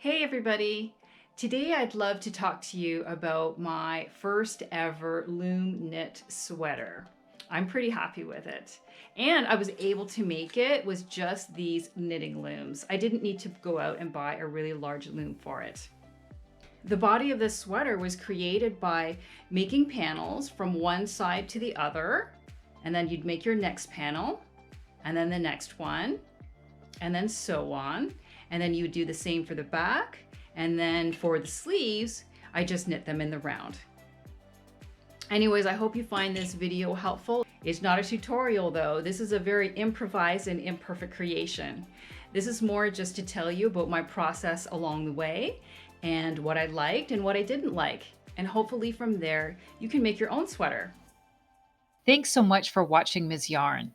Hey everybody! Today I'd love to talk to you about my first ever loom knit sweater. I'm pretty happy with it. And I was able to make it with just these knitting looms. I didn't need to go out and buy a really large loom for it. The body of this sweater was created by making panels from one side to the other, and then you'd make your next panel, and then the next one, and then so on. And then you would do the same for the back. And then for the sleeves, I just knit them in the round. Anyways, I hope you find this video helpful. It's not a tutorial though. This is a very improvised and imperfect creation. This is more just to tell you about my process along the way and what I liked and what I didn't like. And hopefully from there, you can make your own sweater. Thanks so much for watching Ms. Yarn.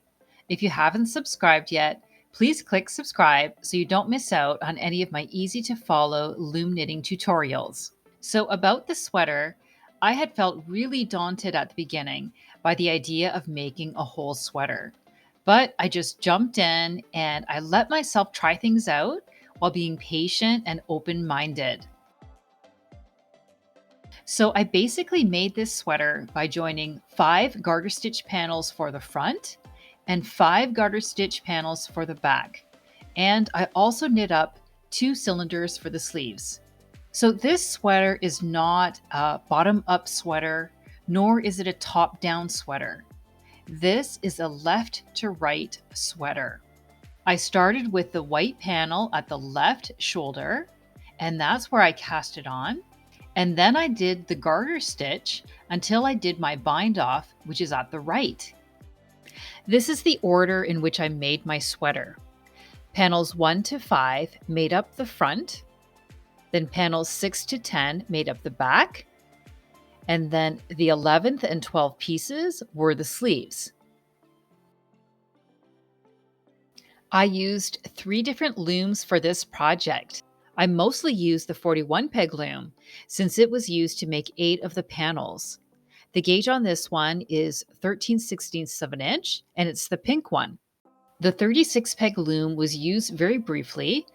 If you haven't subscribed yet, please click subscribe so you don't miss out on any of my easy to follow loom knitting tutorials. So about the sweater, I had felt really daunted at the beginning by the idea of making a whole sweater. But I just jumped in and I let myself try things out while being patient and open-minded. So I basically made this sweater by joining 5 garter stitch panels for the front and 5 garter stitch panels for the back. And I also knit up 2 cylinders for the sleeves. So this sweater is not a bottom-up sweater, nor is it a top-down sweater. This is a left-to-right sweater. I started with the white panel at the left shoulder, and that's where I cast it on. And then I did the garter stitch until I did my bind off, which is at the right. This is the order in which I made my sweater. Panels 1 to 5 made up the front, then panels 6 to 10 made up the back, and then the 11th and 12th pieces were the sleeves. I used 3 different looms for this project. I mostly used the 41 peg loom since it was used to make 8 of the panels. The gauge on this one is 13/16 of an inch, and it's the pink one. The 36 peg loom was used very briefly.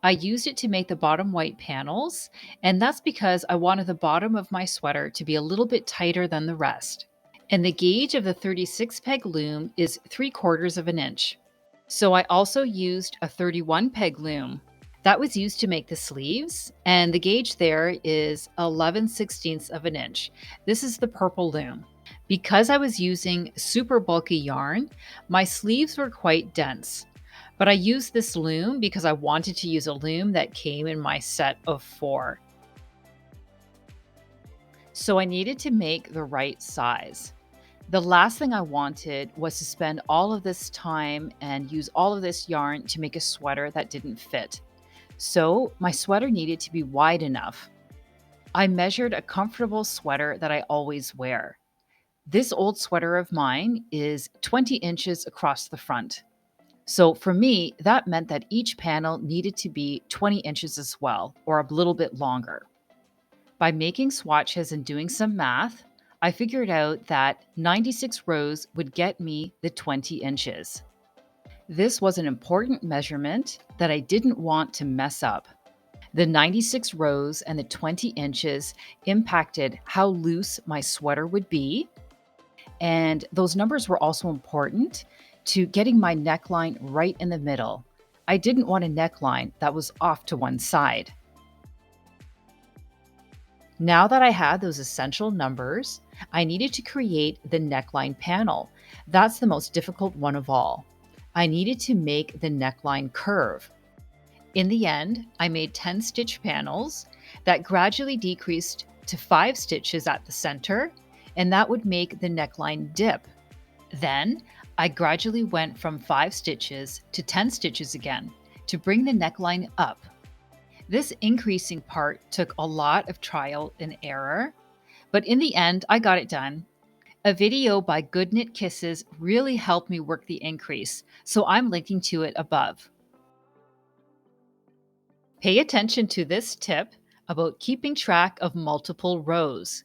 I used it to make the bottom white panels, and that's because I wanted the bottom of my sweater to be a little bit tighter than the rest. And the gauge of the 36 peg loom is 3/4 of an inch. So I also used a 31 peg loom. That was used to make the sleeves, and the gauge there is 11/16 of an inch. This is the purple loom. Because I was using super bulky yarn, my sleeves were quite dense. But I used this loom because I wanted to use a loom that came in my set of 4. So I needed to make the right size. The last thing I wanted was to spend all of this time and use all of this yarn to make a sweater that didn't fit. So my sweater needed to be wide enough. I measured a comfortable sweater that I always wear. This old sweater of mine is 20 inches across the front. So for me, that meant that each panel needed to be 20 inches as well, or a little bit longer. By making swatches and doing some math, I figured out that 96 rows would get me the 20 inches. This was an important measurement that I didn't want to mess up. The 96 rows and the 20 inches impacted how loose my sweater would be, and those numbers were also important to getting my neckline right in the middle. I didn't want a neckline that was off to one side. Now that I had those essential numbers, I needed to create the neckline panel. That's the most difficult one of all. I needed to make the neckline curve. In the end, I made 10 stitch panels that gradually decreased to 5 stitches at the center, and that would make the neckline dip. Then I gradually went from 5 stitches to 10 stitches again to bring the neckline up. This increasing part took a lot of trial and error, but in the end, I got it done. A video by GoodKnitKisses really helped me work the increase, so I'm linking to it above. Pay attention to this tip about keeping track of multiple rows.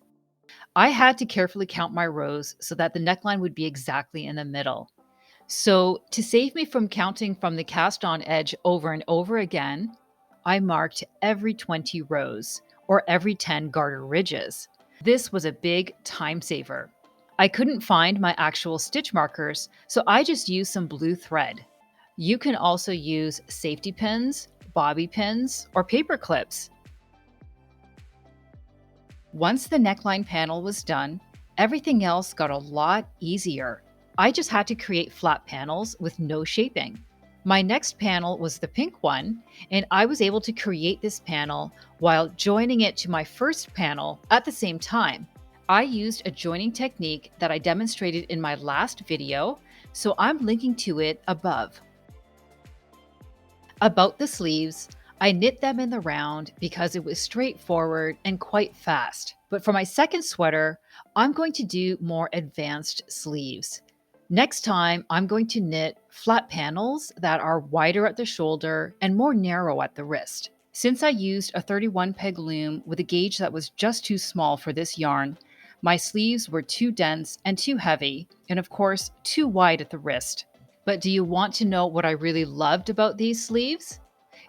I had to carefully count my rows so that the neckline would be exactly in the middle. So to save me from counting from the cast on edge over and over again, I marked every 20 rows or every 10 garter ridges. This was a big time saver. I couldn't find my actual stitch markers, so I just used some blue thread. You can also use safety pins, bobby pins, or paper clips. Once the neckline panel was done, everything else got a lot easier. I just had to create flat panels with no shaping. My next panel was the pink one, and I was able to create this panel while joining it to my first panel at the same time. I used a joining technique that I demonstrated in my last video, so I'm linking to it above. About the sleeves, I knit them in the round because it was straightforward and quite fast. But for my second sweater, I'm going to do more advanced sleeves. Next time, I'm going to knit flat panels that are wider at the shoulder and more narrow at the wrist. Since I used a 31 peg loom with a gauge that was just too small for this yarn, my sleeves were too dense and too heavy, and of course, too wide at the wrist. But do you want to know what I really loved about these sleeves?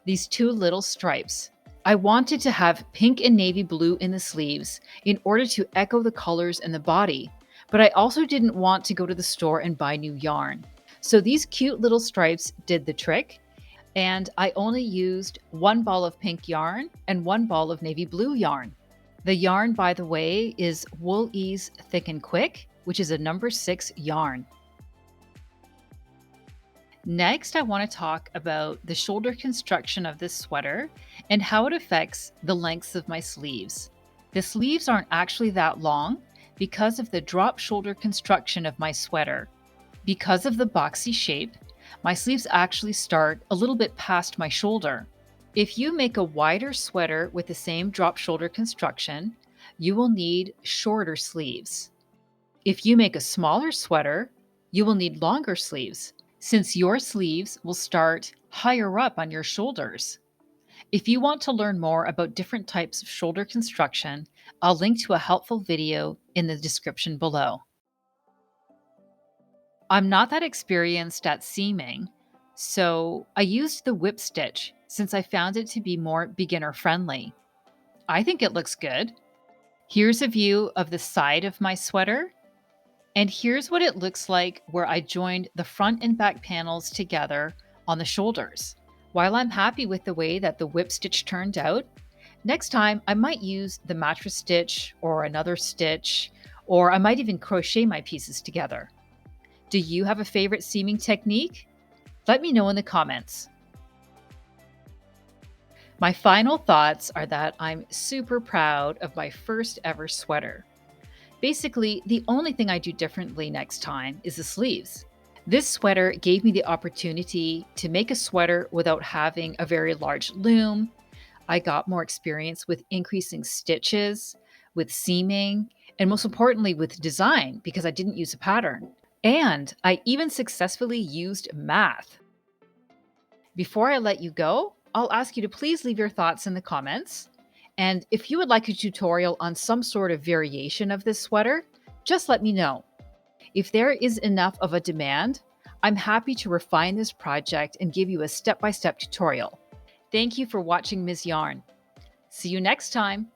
These two little stripes. I wanted to have pink and navy blue in the sleeves in order to echo the colors in the body, but I also didn't want to go to the store and buy new yarn. So these cute little stripes did the trick, and I only used one ball of pink yarn and one ball of navy blue yarn. The yarn, by the way, is Wool Ease Thick and Quick, which is a number 6 yarn. Next, I want to talk about the shoulder construction of this sweater and how it affects the lengths of my sleeves. The sleeves aren't actually that long because of the drop shoulder construction of my sweater. Because of the boxy shape, my sleeves actually start a little bit past my shoulder. If you make a wider sweater with the same drop shoulder construction, you will need shorter sleeves. If you make a smaller sweater, you will need longer sleeves, since your sleeves will start higher up on your shoulders. If you want to learn more about different types of shoulder construction, I'll link to a helpful video in the description below. I'm not that experienced at seaming, so I used the whip stitch since I found it to be more beginner friendly. I think it looks good. Here's a view of the side of my sweater. And here's what it looks like where I joined the front and back panels together on the shoulders. While I'm happy with the way that the whip stitch turned out, next time I might use the mattress stitch or another stitch, or I might even crochet my pieces together. Do you have a favorite seaming technique? Let me know in the comments. My final thoughts are that I'm super proud of my first ever sweater. Basically, the only thing I do differently next time is the sleeves. This sweater gave me the opportunity to make a sweater without having a very large loom. I got more experience with increasing stitches, with seaming, and most importantly with design because I didn't use a pattern. And I even successfully used math. Before I let you go, I'll ask you to please leave your thoughts in the comments. And if you would like a tutorial on some sort of variation of this sweater, just let me know. If there is enough of a demand, I'm happy to refine this project and give you a step-by-step tutorial. Thank you for watching Ms. Yarn. See you next time.